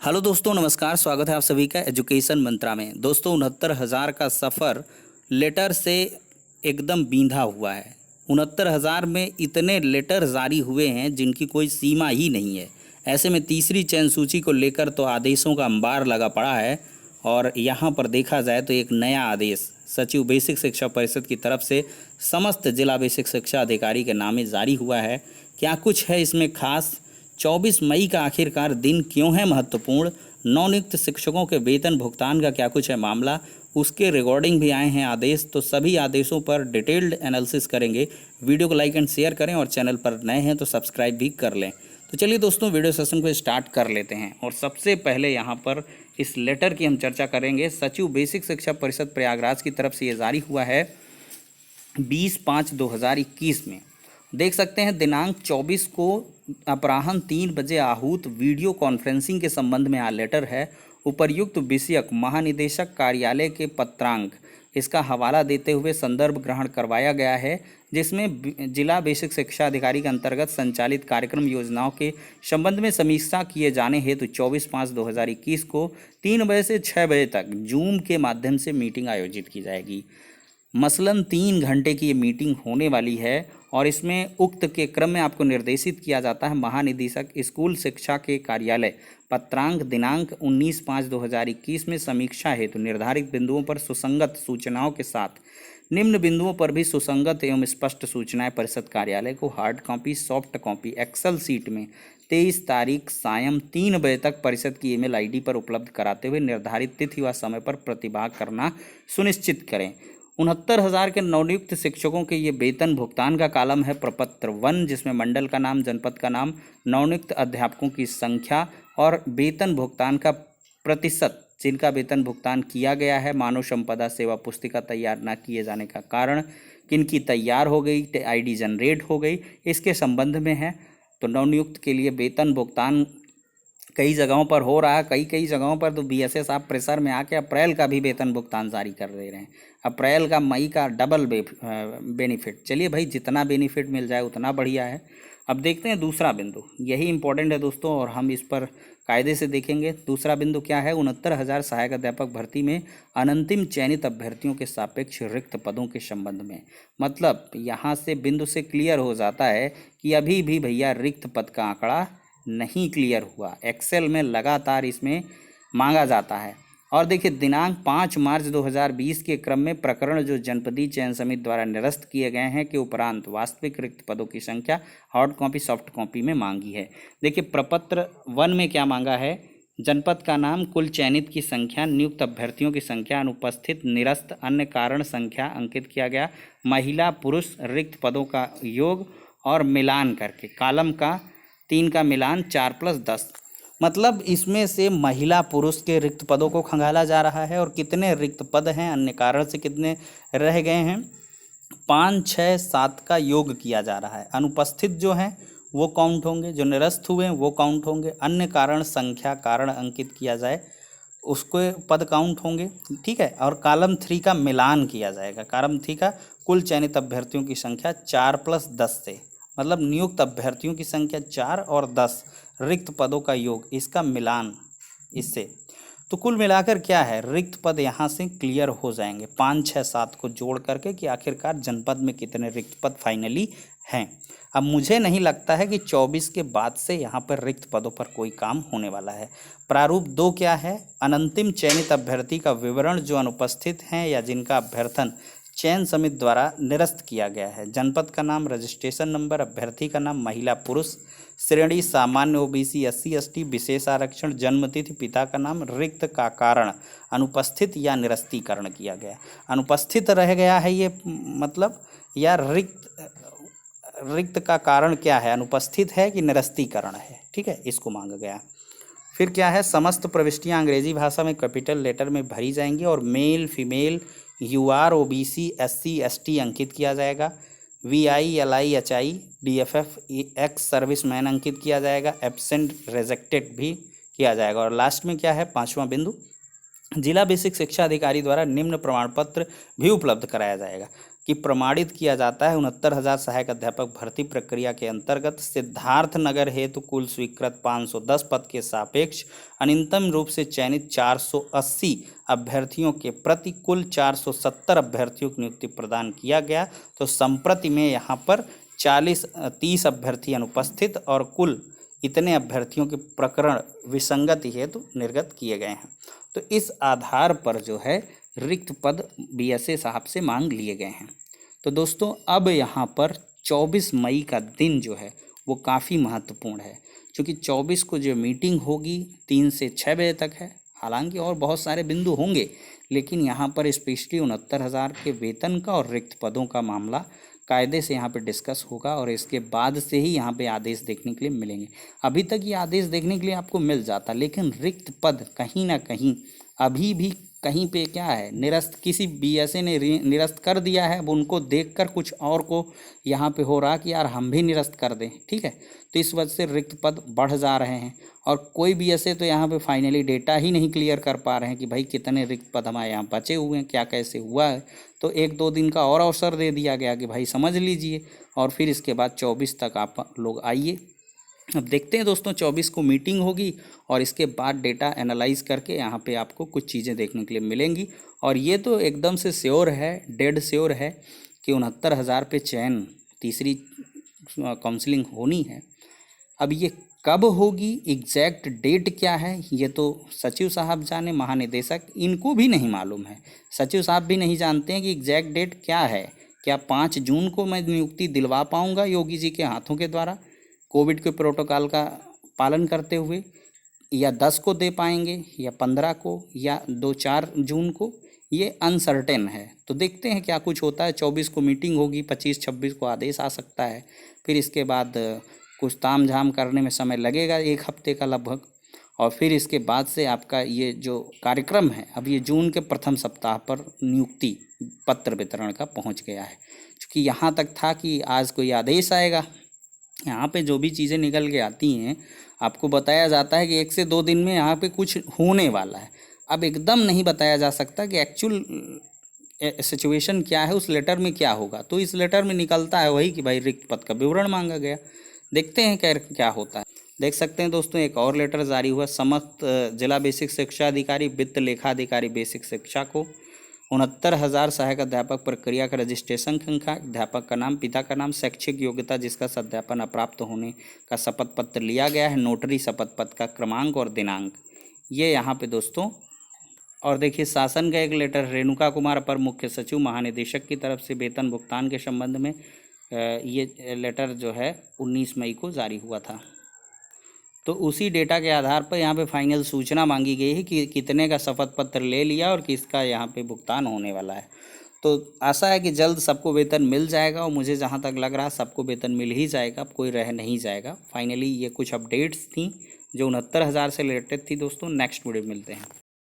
Hello दोस्तों, नमस्कार। स्वागत है आप सभी का एजुकेशन मंत्रा में। दोस्तों, 69,000 का सफ़र लेटर से एकदम बींधा हुआ है। 69,000 में इतने लेटर जारी हुए हैं जिनकी कोई सीमा ही नहीं है। ऐसे में तीसरी चयन सूची को लेकर तो आदेशों का अंबार लगा पड़ा है। और यहाँ पर देखा जाए तो एक नया आदेश सचिव बेसिक शिक्षा परिषद की तरफ से समस्त जिला बेसिक शिक्षा अधिकारी के नामे जारी हुआ है। क्या कुछ है इसमें खास? 24 मई का आखिरकार दिन क्यों है महत्वपूर्ण? नवनियुक्त शिक्षकों के वेतन भुगतान का क्या कुछ है मामला? उसके रिकॉर्डिंग भी आए हैं आदेश, तो सभी आदेशों पर डिटेल्ड एनालिसिस करेंगे। वीडियो को लाइक एंड शेयर करें और चैनल पर नए हैं तो सब्सक्राइब भी कर लें। तो चलिए दोस्तों, वीडियो सेशन को स्टार्ट कर लेते हैं। और सबसे पहले यहाँ पर इस लेटर की हम चर्चा करेंगे। सचिव बेसिक शिक्षा परिषद प्रयागराज की तरफ से ये जारी हुआ है 20/5/2021 में। देख सकते हैं दिनांक 24 को अपराह्न 3 बजे आहूत वीडियो कॉन्फ्रेंसिंग के संबंध में यह लेटर है। उपर्युक्त विषयक महानिदेशक कार्यालय के पत्रांक इसका हवाला देते हुए संदर्भ ग्रहण करवाया गया है, जिसमें जिला बेसिक शिक्षा अधिकारी के अंतर्गत संचालित कार्यक्रम योजनाओं के संबंध में समीक्षा किए जाने हेतु 24/5/2021 को 3 बजे से 6 बजे तक जूम के माध्यम से मीटिंग आयोजित की जाएगी। मसलन 3 घंटे की ये मीटिंग होने वाली है और इसमें उक्त के क्रम में आपको निर्देशित किया जाता है महानिदेशक स्कूल शिक्षा के कार्यालय पत्रांक दिनांक 19/5/2021 में समीक्षा हेतु निर्धारित बिंदुओं पर सुसंगत सूचनाओं के साथ निम्न बिंदुओं पर भी सुसंगत एवं स्पष्ट सूचनाएं परिषद कार्यालय को hard copy soft copy Excel sheet में 23 तारीख सायं 3 बजे तक परिषद की ईमेल आईडी पर उपलब्ध कराते हुए निर्धारित तिथि व समय पर प्रतिभाग करना सुनिश्चित करें। 69,000 के नवनियुक्त शिक्षकों के ये वेतन भुगतान का कालम है प्रपत्र 1, जिसमें मंडल का नाम, जनपद का नाम, नवनियुक्त अध्यापकों की संख्या और वेतन भुगतान का प्रतिशत जिनका वेतन भुगतान किया गया है। मानव संपदा सेवा पुस्तिका तैयार न किए जाने का कारण, किनकी तैयार हो गई, आईडी जनरेट हो गई, इसके संबंध में है। तो नवनियुक्त के लिए वेतन भुगतान कई जगहों पर हो रहा है, कई जगहों पर तो बीएसएस आप प्रेशर में आके अप्रैल का भी वेतन भुगतान जारी कर दे रहे हैं। अप्रैल का मई का डबल बेनिफिट। चलिए भाई, जितना बेनिफिट मिल जाए उतना बढ़िया है। अब देखते हैं दूसरा बिंदु, यही इंपॉर्टेंट है दोस्तों और हम इस पर कायदे से देखेंगे। दूसरा बिंदु क्या है? 69,000 सहायक अध्यापक भर्ती में अनंतिम चयनित अभ्यर्थियों के सापेक्ष रिक्त पदों के संबंध में। मतलब यहाँ से बिंदु से क्लियर हो जाता है कि अभी भी भैया रिक्त पद का आंकड़ा नहीं क्लियर हुआ। एक्सेल में लगातार इसमें मांगा जाता है। और देखिए, दिनांक 5 मार्च 2020 के क्रम में प्रकरण जो जनपदीय चयन समिति द्वारा निरस्त किए गए हैं के उपरांत वास्तविक रिक्त पदों की संख्या हार्ड कॉपी सॉफ्ट कॉपी में मांगी है। देखिए, प्रपत्र 1 में क्या मांगा है? जनपद का नाम, कुल चयनित की संख्या, नियुक्त अभ्यर्थियों की संख्या, अनुपस्थित, निरस्त, अन्य कारण संख्या अंकित किया गया, महिला पुरुष रिक्त पदों का योग और मिलान करके कालम का 3 का मिलान 4+10। मतलब इसमें से महिला पुरुष के रिक्त पदों को खंगाला जा रहा है और कितने रिक्त पद हैं, अन्य कारण से कितने रह गए हैं, 5, 6, 7 का योग किया जा रहा है। अनुपस्थित जो हैं वो काउंट होंगे, जो निरस्त हुए हैं वो काउंट होंगे, अन्य कारण संख्या कारण अंकित किया जाए उसको पद काउंट होंगे, ठीक है। और कॉलम 3 का मिलान किया जाएगा। कॉलम 3 का कुल चयनित अभ्यर्थियों की संख्या 4+10 से, मतलब नियुक्त अभ्यर्थियों की संख्या 4 और 10 रिक्त पदों का योग, इसका मिलान इससे। तो कुल मिलाकर क्या है, रिक्त पद यहाँ से क्लियर हो जाएंगे 5, 6, 7 को जोड़ करके कि आखिरकार जनपद में कितने रिक्त पद फाइनली हैं। अब मुझे नहीं लगता है कि 24 के बाद से यहाँ पर रिक्त पदों पर कोई काम होने वाला है। प्रारूप 2 क्या है? अनंतिम चयनित अभ्यर्थी का विवरण जो अनुपस्थित हैं या जिनका अभ्यर्थन चयन समिति द्वारा निरस्त किया गया है। जनपद का नाम, रजिस्ट्रेशन नंबर, अभ्यर्थी का नाम महिला पुरुष, श्रेणी सामान्य ओबीसी SC ST, विशेष आरक्षण, जन्मतिथि, पिता का नाम, रिक्त का कारण अनुपस्थित या निरस्तीकरण किया गया। अनुपस्थित रह गया है ये मतलब, या रिक्त का कारण क्या है, अनुपस्थित है कि निरस्तीकरण है, ठीक है, इसको मांगा गया। फिर क्या है? समस्त प्रविष्टियां अंग्रेजी भाषा में कैपिटल लेटर में भरी जाएंगी और male female UR OBC SC ST अंकित किया जाएगा। VI LI HI DFF ex serviceman अंकित किया जाएगा। एब्सेंट रिजेक्टेड भी किया जाएगा। और लास्ट में क्या है, 5वां बिंदु, जिला बेसिक शिक्षा अधिकारी द्वारा निम्न प्रमाण पत्र भी उपलब्ध कराया जाएगा। कि प्रमाणित किया जाता है। 69,000 सहायक अध्यापक भर्ती प्रक्रिया के अंतर्गत सिद्धार्थनगर हेतु कुल स्वीकृत 510 पद के सापेक्ष अन्यतम रूप से चयनित 480 अभ्यर्थियों के प्रति कुल 470 अभ्यर्थियों की नियुक्ति प्रदान किया गया। तो संप्रति में यहाँ पर 30 अभ्यर्थी अनुपस्थित और कुल इतने अभ्यर्थियों के प्रकरण विसंगति हेतु निर्गत किए गए हैं। तो इस आधार पर जो है रिक्त पद बीएसए साहब से मांग लिए गए हैं। तो दोस्तों अब यहाँ पर 24 मई का दिन जो है वो काफ़ी महत्वपूर्ण है, क्योंकि 24 को जो मीटिंग होगी 3 से 6 बजे तक है। हालांकि और बहुत सारे बिंदु होंगे, लेकिन यहाँ पर स्पेशली 69,000 के वेतन का और रिक्त पदों का मामला कायदे से यहाँ पे डिस्कस होगा और इसके बाद से ही यहाँ पे आदेश देखने के लिए मिलेंगे। अभी तक ये आदेश देखने के लिए आपको मिल जाता, लेकिन रिक्त पद कहीं ना कहीं अभी भी कहीं पे क्या है निरस्त, किसी बीएसए ने निरस्त कर दिया है। अब उनको देखकर कुछ और को यहाँ पे हो रहा कि यार हम भी निरस्त कर दें, ठीक है। तो इस वजह से रिक्त पद बढ़ जा रहे हैं और कोई बीएसए तो यहाँ पे फाइनली डेटा ही नहीं क्लियर कर पा रहे हैं कि भाई कितने रिक्त पद हमारे यहाँ बचे हुए हैं, क्या कैसे हुआ है। तो 1-2 दिन का और अवसर दे दिया गया कि भाई समझ लीजिए और फिर इसके बाद 24 तक आप लोग आइए। अब देखते हैं दोस्तों 24 को मीटिंग होगी और इसके बाद डेटा एनालाइज करके यहाँ पे आपको कुछ चीज़ें देखने के लिए मिलेंगी। और ये तो एकदम से श्योर है, डेड श्योर है कि 69,000 पे चयन तीसरी काउंसलिंग होनी है। अब ये कब होगी, एग्जैक्ट डेट क्या है, ये तो सचिव साहब जाने, महानिदेशक, इनको भी नहीं मालूम है। सचिव साहब भी नहीं जानते हैं कि एग्जैक्ट डेट क्या है। क्या 5 जून को मैं नियुक्ति दिलवा पाऊँगा योगी जी के हाथों के द्वारा कोविड के प्रोटोकॉल का पालन करते हुए, या 10 को दे पाएंगे, या 15 को, या 2-4 जून को, ये अनसर्टेन है। तो देखते हैं क्या कुछ होता है। 24 को मीटिंग होगी, 25-26 को आदेश आ सकता है। फिर इसके बाद कुछ ताम झाम करने में समय लगेगा 1 हफ्ते का लगभग, और फिर इसके बाद से आपका ये जो कार्यक्रम है अब ये जून के प्रथम सप्ताह पर नियुक्ति पत्र वितरण का पहुंच गया है। क्योंकि यहाँ तक था कि आज कोई आदेश आएगा, यहाँ पे जो भी चीज़ें निकल के आती हैं आपको बताया जाता है कि 1 से 2 दिन में यहाँ पे कुछ होने वाला है। अब एकदम नहीं बताया जा सकता कि एक्चुअल सिचुएशन क्या है, उस लेटर में क्या होगा। तो इस लेटर में निकलता है वही कि भाई रिक्त पद का विवरण मांगा गया। देखते हैं क्या होता है। देख सकते हैं दोस्तों एक और लेटर जारी हुआ समस्त जिला बेसिक शिक्षा अधिकारी, वित्त लेखा अधिकारी बेसिक शिक्षा को 69,000 सहायक अध्यापक प्रक्रिया का रजिस्ट्रेशन संख्या, अध्यापक का नाम, पिता का नाम, शैक्षिक योग्यता जिसका सत्यापन अप्राप्त होने का शपथ पत्र लिया गया है, नोटरी शपथ पत्र का क्रमांक और दिनांक, ये यहाँ पे दोस्तों। और देखिए शासन का एक लेटर रेणुका कुमार अपर मुख्य सचिव महानिदेशक की तरफ से वेतन भुगतान के संबंध में ये लेटर जो है 19 मई को जारी हुआ था। तो उसी डेटा के आधार पर यहाँ पे फाइनल सूचना मांगी गई है कि कितने का शपथ पत्र ले लिया और किसका यहाँ पे भुगतान होने वाला है। तो आशा है कि जल्द सबको वेतन मिल जाएगा और मुझे जहाँ तक लग रहा है सबको वेतन मिल ही जाएगा, अब कोई रह नहीं जाएगा। फाइनली ये कुछ अपडेट्स थी जो 69,000 से रिलेटेड थी दोस्तों। नेक्स्ट वीडियो मिलते हैं।